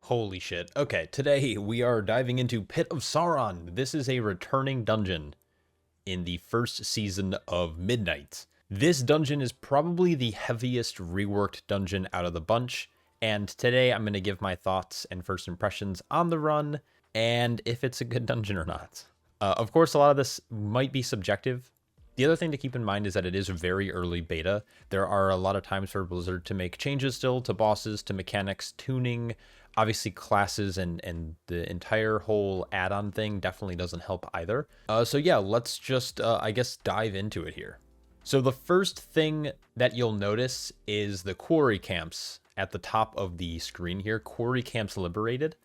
Holy shit. Okay, today we are diving into Pit of Sauron. This is a returning dungeon in the first season of Midnight. This dungeon is probably the heaviest reworked dungeon out of the bunch, and today I'm going to give my thoughts and first impressions on the run and if it's a good dungeon or not. Of course, a lot of this might be subjective. The other thing to keep in mind is that it is very early beta. There are a lot of times for Blizzard to make changes still to bosses, to mechanics, tuning, obviously classes, and the entire whole add-on thing definitely doesn't help either. So yeah, let's just, I guess, dive into it here. So the first thing that you'll notice is the Quarry camps at the top of the screen here. Quarry camps liberated.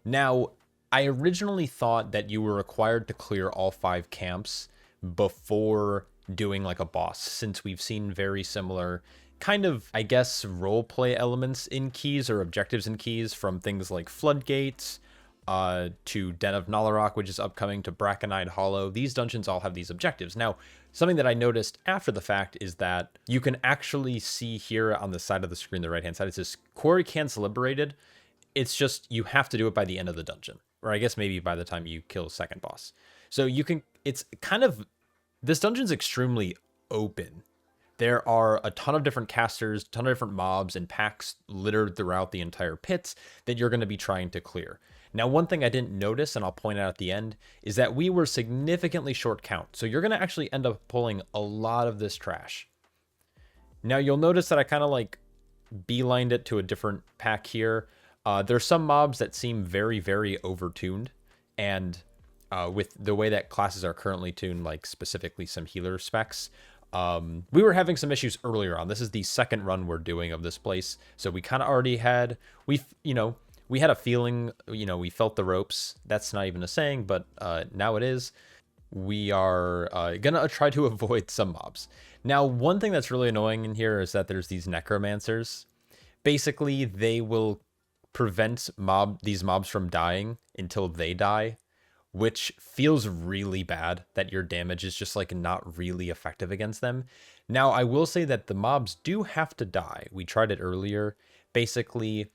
Now, I originally thought that you were required to clear all 5 camps before doing like a boss, since we've seen very similar kind of, I guess, role play elements in keys or objectives in keys, from things like Floodgates to Den of Nalarok, which is upcoming, to Brackenide Hollow. These dungeons all have these objectives. Now, something that I noticed after the fact is that you can actually see here on the side of the screen, the right hand side, it says Quarry camps liberated. It's just you have to do it by the end of the dungeon, or I guess maybe by the time you kill a second boss. So you can, it's kind of, this dungeon's extremely open. There are a ton of different casters, a ton of different mobs and packs littered throughout the entire pits that you're going to be trying to clear. Now, one thing I didn't notice, and I'll point out at the end, is that we were significantly short count. So you're going to actually end up pulling a lot of this trash. Now, you'll notice that I kind of like beelined it to a different pack here. There's some mobs that seem very, very overtuned, and with the way that classes are currently tuned, like specifically some healer specs, we were having some issues earlier on. This is the second run we're doing of this place, so we kind of already had, we had a feeling, we felt the ropes. That's not even a saying, but now it is. We are gonna try to avoid some mobs. Now, one thing that's really annoying in here is that there's these necromancers. Basically, they will prevent these mobs from dying until they die, which feels really bad that your damage is just like not really effective against them. Now, I will say that the mobs do have to die. We tried it earlier. Basically,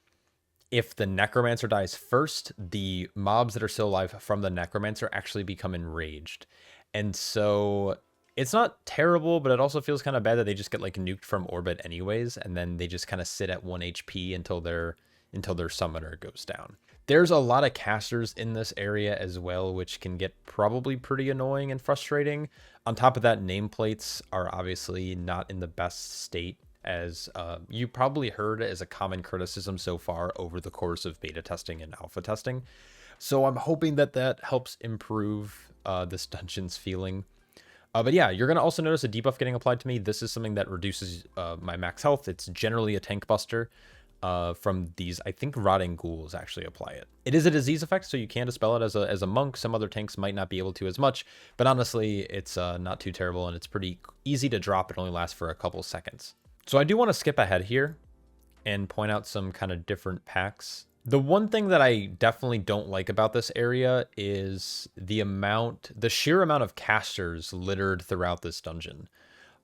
if the necromancer dies first, the mobs that are still alive from the necromancer actually become enraged. And so it's not terrible, but it also feels kind of bad that they just get like nuked from orbit anyways, and then they just kind of sit at 1 HP until their summoner goes down. There's a lot of casters in this area as well, which can get probably pretty annoying and frustrating. On top of that, nameplates are obviously not in the best state, as you probably heard as a common criticism so far over the course of beta testing and alpha testing. So I'm hoping that that helps improve this dungeon's feeling. But yeah, you're going to also notice a debuff getting applied to me. This is something that reduces my max health. It's generally a tank buster. From these, I think rotting ghouls actually apply it. It is a disease effect, so you can dispel it as a monk. Some other tanks might not be able to as much, but honestly, it's not too terrible, and it's pretty easy to drop. It only lasts for a couple seconds. So I do want to skip ahead here and point out some kind of different packs. The one thing that I definitely don't like about this area is the sheer amount of casters littered throughout this dungeon.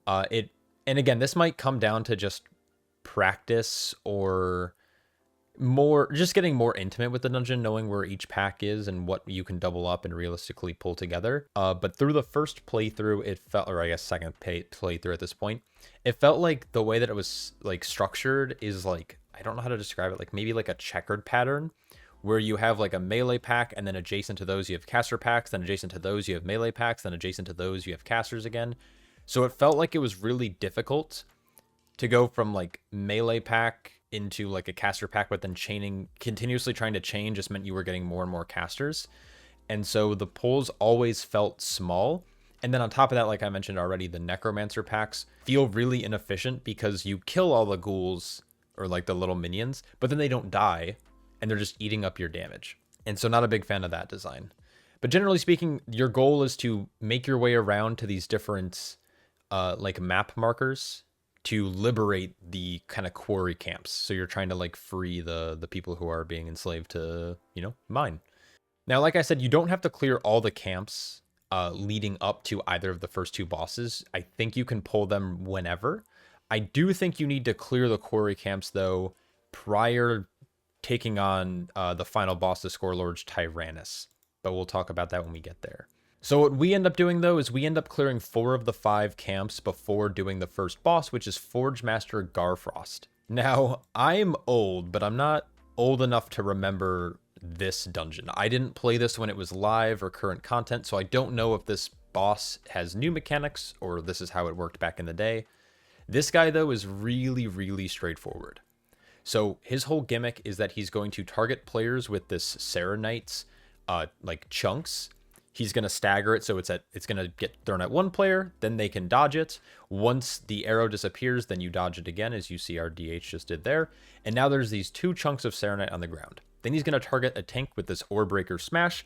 And again, this might come down to just practice or just getting more intimate with the dungeon, knowing where each pack is and what you can double up and realistically pull together. But through the first playthrough, it felt, or I guess second playthrough at this point, it felt like the way that it was like structured is like, I don't know how to describe it, like maybe like a checkered pattern where you have like a melee pack, and then adjacent to those you have caster packs, then adjacent to those you have melee packs, then adjacent to those you have casters again. So it felt like it was really difficult to go from like melee pack into like a caster pack, but then continuously trying to chain just meant you were getting more and more casters. And so the pulls always felt small. And then on top of that, like I mentioned already, the necromancer packs feel really inefficient because you kill all the ghouls or like the little minions, but then they don't die and they're just eating up your damage. And so not a big fan of that design. But generally speaking, your goal is to make your way around to these different like map markers to liberate the kind of quarry camps. So you're trying to like free the people who are being enslaved to, mine. Now, like I said, you don't have to clear all the camps leading up to either of the first 2 bosses. I think you can pull them whenever. I do think you need to clear the quarry camps though prior taking on the final boss, the Scorelord's Tyrannus. But we'll talk about that when we get there. So what we end up doing, though, is we end up clearing 4 of the 5 camps before doing the first boss, which is Forge Master Garfrost. Now, I'm old, but I'm not old enough to remember this dungeon. I didn't play this when it was live or current content, so I don't know if this boss has new mechanics or this is how it worked back in the day. This guy, though, is really, really straightforward. So his whole gimmick is that he's going to target players with this Saronite's like chunks. He's going to stagger it, so it's going to get thrown at one player, then they can dodge it. Once the arrow disappears, then you dodge it again, as you see our DH just did there. And now there's these 2 chunks of Saronite on the ground. Then he's going to target a tank with this Ore Breaker Smash.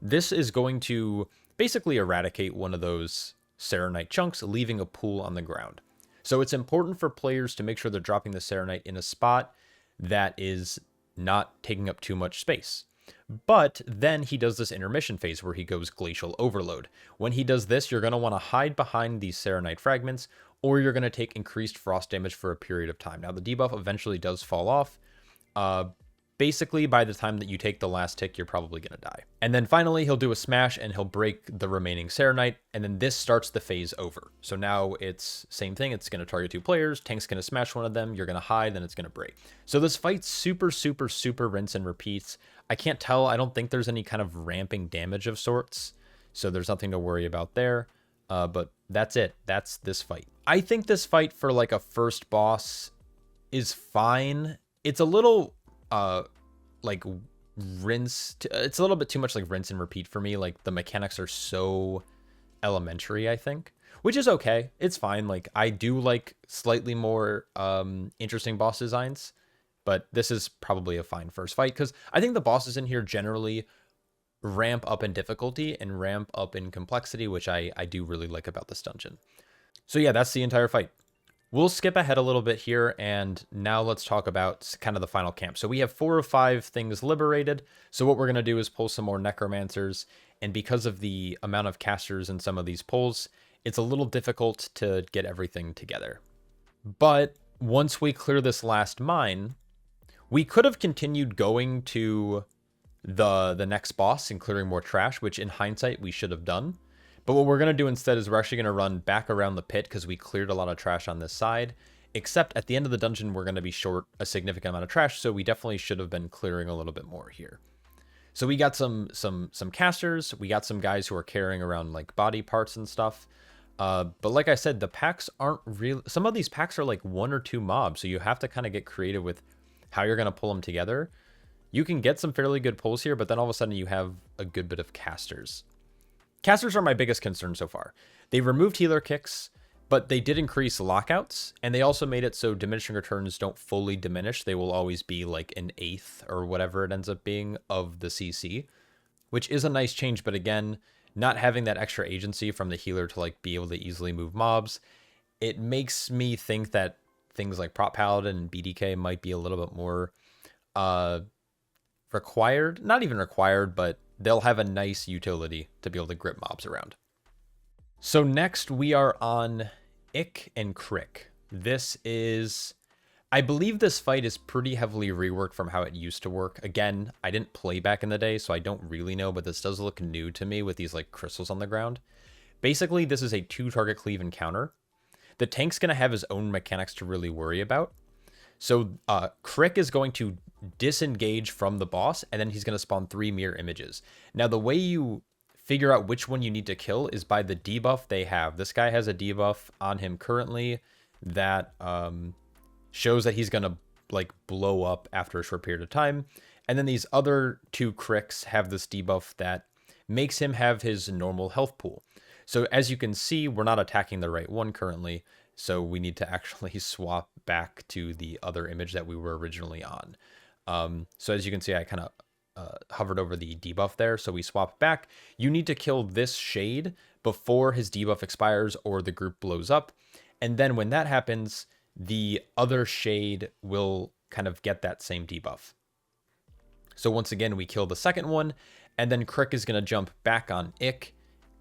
This is going to basically eradicate one of those Saronite chunks, leaving a pool on the ground. So it's important for players to make sure they're dropping the Saronite in a spot that is not taking up too much space. But then he does this intermission phase where he goes Glacial Overload. When he does this, you're going to want to hide behind these Saronite fragments, or you're going to take increased frost damage for a period of time. Now, the debuff eventually does fall off. Basically, by the time that you take the last tick, you're probably going to die. And then finally, he'll do a smash and he'll break the remaining Saronite, and then this starts the phase over. So now it's same thing. It's going to target 2 players. Tank's going to smash one of them. You're going to hide, then it's going to break. So this fight's super, super, super rinse and repeats. I can't tell. I don't think there's any kind of ramping damage of sorts. So there's nothing to worry about there. But that's it. That's this fight. I think this fight for like a boss is fine. It's a little like it's a little bit too much like rinse and repeat for me. Like the mechanics are so elementary, I think, which is okay. It's fine. Like I do like slightly more interesting boss designs, but this is probably a fine first fight because I think the bosses in here generally ramp up in difficulty and ramp up in complexity, which I do really like about this dungeon. So yeah, that's the entire fight. We'll skip ahead a little bit here, and now let's talk about kind of the final camp. So we have 4 of 5 things liberated. So what we're going to do is pull some more Necromancers, and because of the amount of casters in some of these pulls, it's a little difficult to get everything together. But once we clear this last mine, we could have continued going to the next boss and clearing more trash, which in hindsight we should have done. But what we're going to do instead is we're actually going to run back around the pit because we cleared a lot of trash on this side. Except at the end of the dungeon, we're going to be short a significant amount of trash, so we definitely should have been clearing a little bit more here. So we got some casters. We got some guys who are carrying around like body parts and stuff. But like I said, the packs aren't real. Some of these packs are like 1 or 2 mobs, so you have to kind of get creative with how you're going to pull them together. You can get some fairly good pulls here, but then all of a sudden you have a good bit of casters. Casters are my biggest concern so far. They removed healer kicks, but they did increase lockouts, and they also made it so diminishing returns don't fully diminish. They will always be like an 1/8 or whatever it ends up being of the CC, which is a nice change, but again, not having that extra agency from the healer to like be able to easily move mobs, it makes me think that things like Prop Paladin and BDK might be a little bit more required. Not even required, but they'll have a nice utility to be able to grip mobs around. So next we are on Ick and Crick. This is, I believe this fight is pretty heavily reworked from how it used to work. Again, I didn't play back in the day, so I don't really know, but this does look new to me with these like crystals on the ground. Basically, this is a 2-target cleave encounter. The tank's going to have his own mechanics to really worry about. So Crick is going to disengage from the boss, and then he's going to spawn 3 mirror images. Now, the way you figure out which one you need to kill is by the debuff they have. This guy has a debuff on him currently that shows that he's going to like blow up after a short period of time. And then these other 2 Cricks have this debuff that makes him have his normal health pool. So as you can see, we're not attacking the right one currently. So we need to actually swap back to the other image that we were originally on. So as you can see, I kind of hovered over the debuff there. So we swap back. You need to kill this shade before his debuff expires or the group blows up. And then when that happens, the other shade will kind of get that same debuff. So once again, we kill the second one, and then Crick is going to jump back on Ick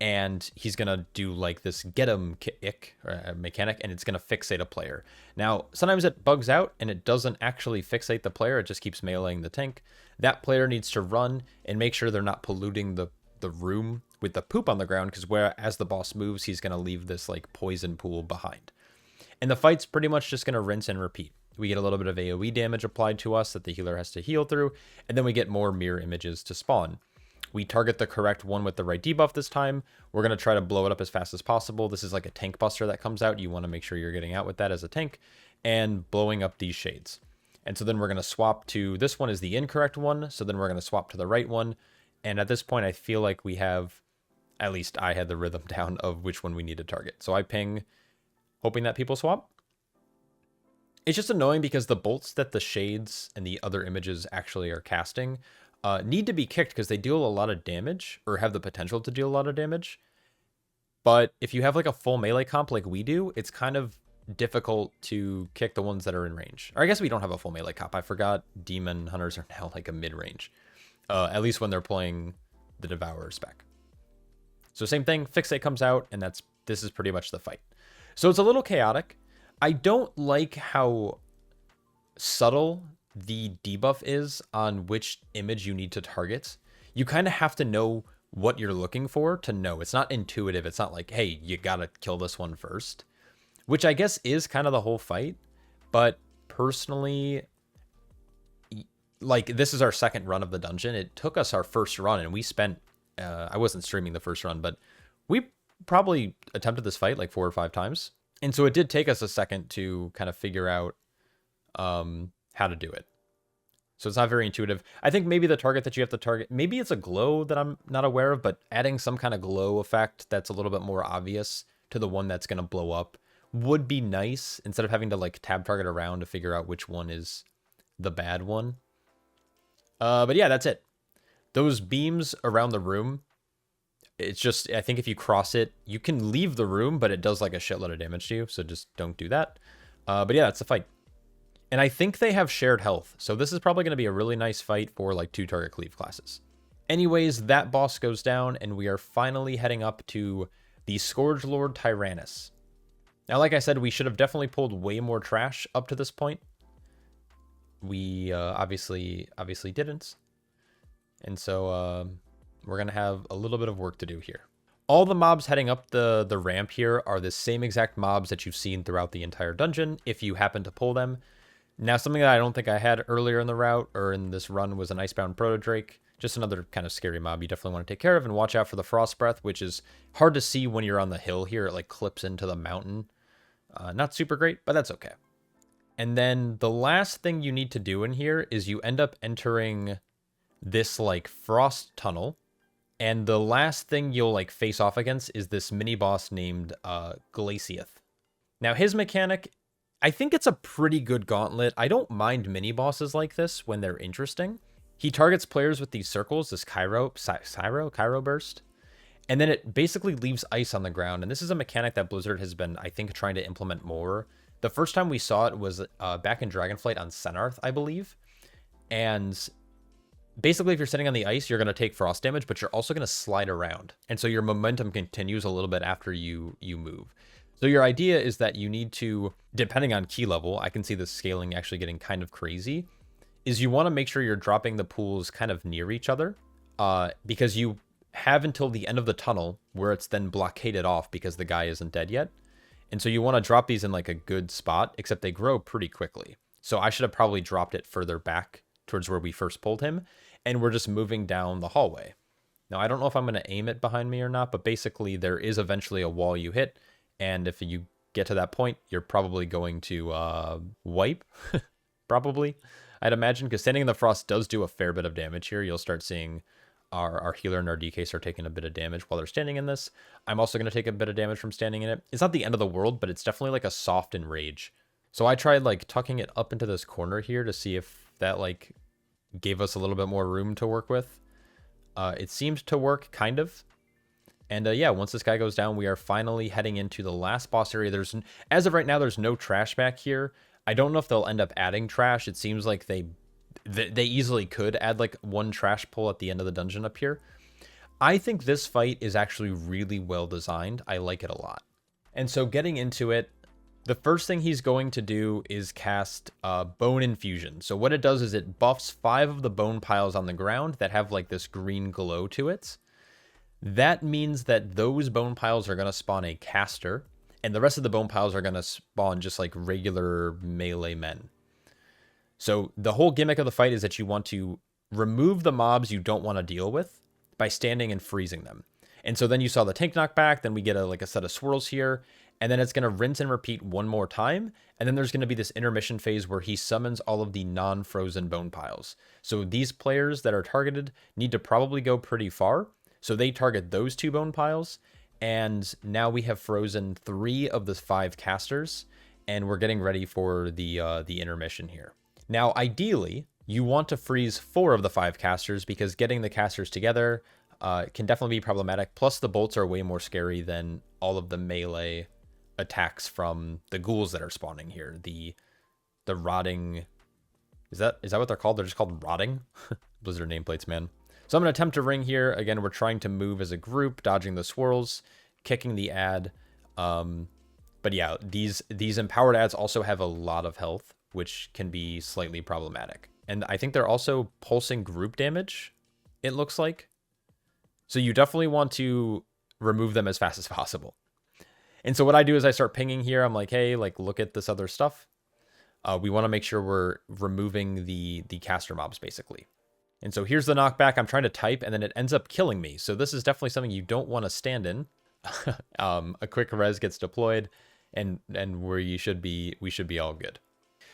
and he's going to do like this get him kick mechanic, and it's going to fixate a player. Now, sometimes it bugs out and it doesn't actually fixate the player. It just keeps meleeing the tank. That player needs to run and make sure they're not polluting the room with the poop on the ground, because as the boss moves, he's going to leave this like poison pool behind. And the fight's pretty much just going to rinse and repeat. We get a little bit of AoE damage applied to us that the healer has to heal through, and then we get more mirror images to spawn. We target the correct one with the right debuff this time. We're going to try to blow it up as fast as possible. This is like a tank buster that comes out. You want to make sure you're getting out with that as a tank and blowing up these shades. And so then we're going to swap to, this one is the incorrect one, so then we're going to swap to the right one. And at this point, I feel like we have, at least I had the rhythm down of which one we need to target. So I ping, hoping that people swap. It's just annoying because the bolts that the shades and the other images actually are casting need to be kicked because they deal a lot of damage, or have the potential to deal a lot of damage. But if you have like a full melee comp like we do, it's kind of difficult to kick the ones that are in range. Or I guess we don't have a full melee comp. I forgot demon hunters are now like a mid-range. At least when they're playing the Devourer spec. So same thing, Fixate comes out, and this is pretty much the fight. So it's a little chaotic. I don't like how subtle the debuff is on which image you need to target. You kind of have to know what you're looking for to know. It's not intuitive. It's not like, hey, you gotta kill this one first, which I guess is kind of the whole fight. But personally, like, this is our second run of the dungeon. It took us our first run, and we spent, I wasn't streaming the first run, but we probably attempted this fight like 4 or 5 times. And so it did take us a second to kind of figure out how to do it. So it's not very intuitive. I think maybe the target that you have to target, maybe it's a glow that I'm not aware of, but adding some kind of glow effect that's a little bit more obvious to the one that's going to blow up would be nice, instead of having to like tab target around to figure out which one is the bad one. But yeah, that's it. Those beams around the room, it's just, I think if you cross it, you can leave the room, but it does like a shitload of damage to you, so just don't do that. But yeah, that's the fight. And I think they have shared health, so this is probably going to be a really nice fight for like 2 target cleave classes. Anyways, that boss goes down, and we are finally heading up to the Scourge Lord Tyrannus. Now, like I said, we should have definitely pulled way more trash up to this point. We obviously didn't. And so we're going to have a little bit of work to do here. All the mobs heading up the ramp here are the same exact mobs that you've seen throughout the entire dungeon, if you happen to pull them. Now, something that I don't think I had earlier in the route or in this run was an Icebound Proto-Drake. Just another kind of scary mob you definitely want to take care of, and watch out for the Frost Breath, which is hard to see when you're on the hill here. It like clips into the mountain. Not super great, but that's okay. And then the last thing you need to do in here is you end up entering this like frost tunnel. And the last thing you'll like face off against is this mini boss named Glaciath. Now his mechanic, I think it's a pretty good gauntlet. I don't mind mini bosses like this when they're interesting. He targets players with these circles, this Kyro burst. And then it basically leaves ice on the ground. And this is a mechanic that Blizzard has been, I think, trying to implement more. The first time we saw it was back in Dragonflight on Senarth, I believe. And basically, if you're sitting on the ice, you're going to take frost damage, but you're also going to slide around. And so your momentum continues a little bit after you move. So your idea is that you need to, depending on key level, I can see the scaling actually getting kind of crazy, is you want to make sure you're dropping the pools kind of near each other, because you have until the end of the tunnel where it's then blockaded off because the guy isn't dead yet. And so you want to drop these in like a good spot, except they grow pretty quickly. So I should have probably dropped it further back towards where we first pulled him, and we're just moving down the hallway. Now, I don't know if I'm going to aim it behind me or not, but basically there is eventually a wall you hit, and if you get to that point, you're probably going to wipe, probably, I'd imagine, because standing in the frost does do a fair bit of damage here. You'll start seeing our healer and our DK start taking a bit of damage while they're standing in this. I'm also going to take a bit of damage from standing in it. It's not the end of the world, but it's definitely like a soft enrage. So I tried like tucking it up into this corner here to see if that like gave us a little bit more room to work with. It seemed to work, kind of. And yeah, once this guy goes down, we are finally heading into the last boss area. As of right now, there's no trash back here. I don't know if they'll end up adding trash. It seems like they easily could add like one trash pull at the end of the dungeon up here. I think this fight is actually really well designed. I like it a lot. And so getting into it, the first thing he's going to do is cast Bone Infusion. So what it does is it buffs 5 of the bone piles on the ground that have like this green glow to it. That means that those bone piles are going to spawn a caster, and the rest of the bone piles are going to spawn just like regular melee men. So the whole gimmick of the fight is that you want to remove the mobs you don't want to deal with by standing and freezing them. And so then you saw the tank knockback, then we get a set of swirls here, and then it's going to rinse and repeat one more time, and then there's going to be this intermission phase where he summons all of the non-frozen bone piles. So these players that are targeted need to probably go pretty far, so they target those 2 bone piles, and now we have frozen 3 of the 5 casters, and we're getting ready for the intermission here. Now, ideally, you want to freeze 4 of the 5 casters because getting the casters together can definitely be problematic. Plus, the bolts are way more scary than all of the melee attacks from the ghouls that are spawning here. The rotting... Is that what they're called? They're just called rotting? Blizzard nameplates, man. So I'm going to attempt to ring here. Again, we're trying to move as a group, dodging the swirls, kicking the ad. But yeah, these empowered ads also have a lot of health, which can be slightly problematic. And I think they're also pulsing group damage, it looks like. So you definitely want to remove them as fast as possible. And so what I do is I start pinging here. I'm like, hey, like, look at this other stuff. We want to make sure we're removing the caster mobs, basically. And so here's the knockback. I'm trying to type, and then it ends up killing me. So this is definitely something you don't want to stand in. A quick res gets deployed, and we should be all good.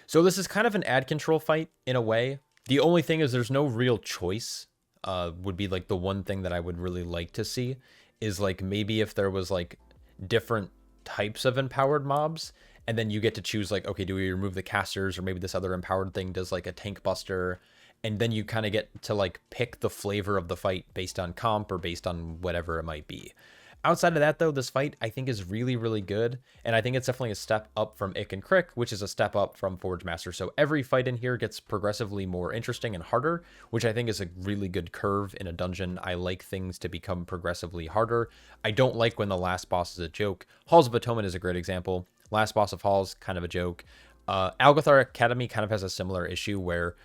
So this is kind of an ad control fight in a way. The only thing is there's no real choice. Would be like the one thing that I would really like to see is like maybe if there was like different types of empowered mobs, and then you get to choose like, okay, do we remove the casters, or maybe this other empowered thing does like a tank buster, and then you kind of get to like pick the flavor of the fight based on comp or based on whatever it might be. Outside of that, though, this fight I think is really, really good, and I think it's definitely a step up from Ick and Crick, which is a step up from Forge Master. So every fight in here gets progressively more interesting and harder, which I think is a really good curve in a dungeon. I like things to become progressively harder. I don't like when the last boss is a joke. Halls of Atonement is a great example. Last boss of Halls, kind of a joke. Algathar Academy kind of has a similar issue where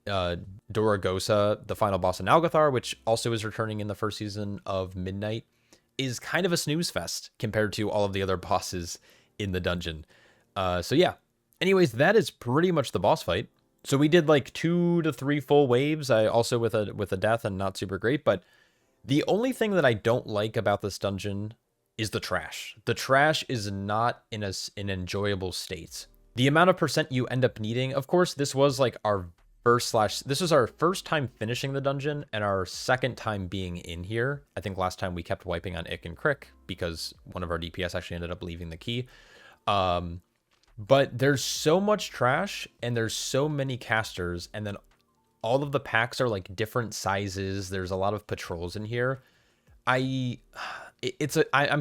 Dorogosa, the final boss in Algathar, which also is returning in the first season of Midnight, is kind of a snooze fest compared to all of the other bosses in the dungeon. So yeah. Anyways, that is pretty much the boss fight. So we did like 2 to 3 full waves. I also with a death and not super great, but the only thing that I don't like about this dungeon is the trash. The trash is not in an enjoyable state. The amount of percent you end up needing, of course, this was like our this was our first time finishing the dungeon and our second time being in here. I think last time we kept wiping on Ick and Crick because one of our DPS actually ended up leaving the key. But there's so much trash and there's so many casters, and then all of the packs are like different sizes. There's a lot of patrols in here. I'm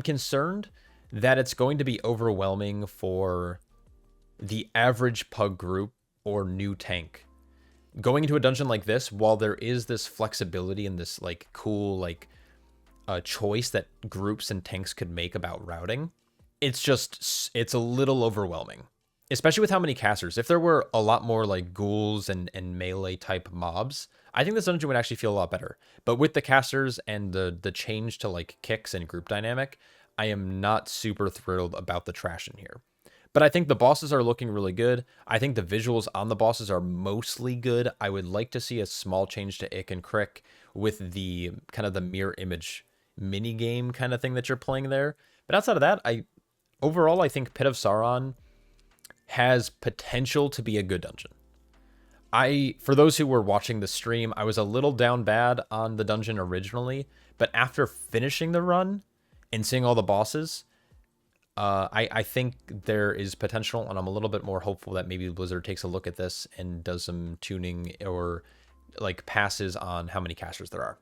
concerned that it's going to be overwhelming for the average pug group or new tank. Going into a dungeon like this, while there is this flexibility and this like cool like choice that groups and tanks could make about routing, it's a little overwhelming, especially with how many casters. If there were a lot more like ghouls and melee type mobs, I think this dungeon would actually feel a lot better. But with the casters and the change to like kicks and group dynamic, I am not super thrilled about the trash in here. But I think the bosses are looking really good. I think the visuals on the bosses are mostly good. I would like to see a small change to Ick and Crick with the kind of the mirror image mini game kind of thing that you're playing there. But outside of that, overall I think Pit of Saron has potential to be a good dungeon. For those who were watching the stream, I was a little down bad on the dungeon originally, but after finishing the run and seeing all the bosses, I think there is potential, and I'm a little bit more hopeful that maybe Blizzard takes a look at this and does some tuning or like passes on how many casters there are.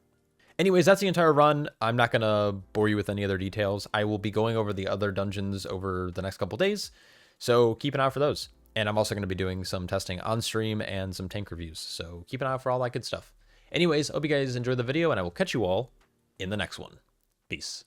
Anyways, that's the entire run. I'm not going to bore you with any other details. I will be going over the other dungeons over the next couple days, so keep an eye out for those. And I'm also going to be doing some testing on stream and some tank reviews, so keep an eye out for all that good stuff. Anyways, hope you guys enjoyed the video, and I will catch you all in the next one. Peace.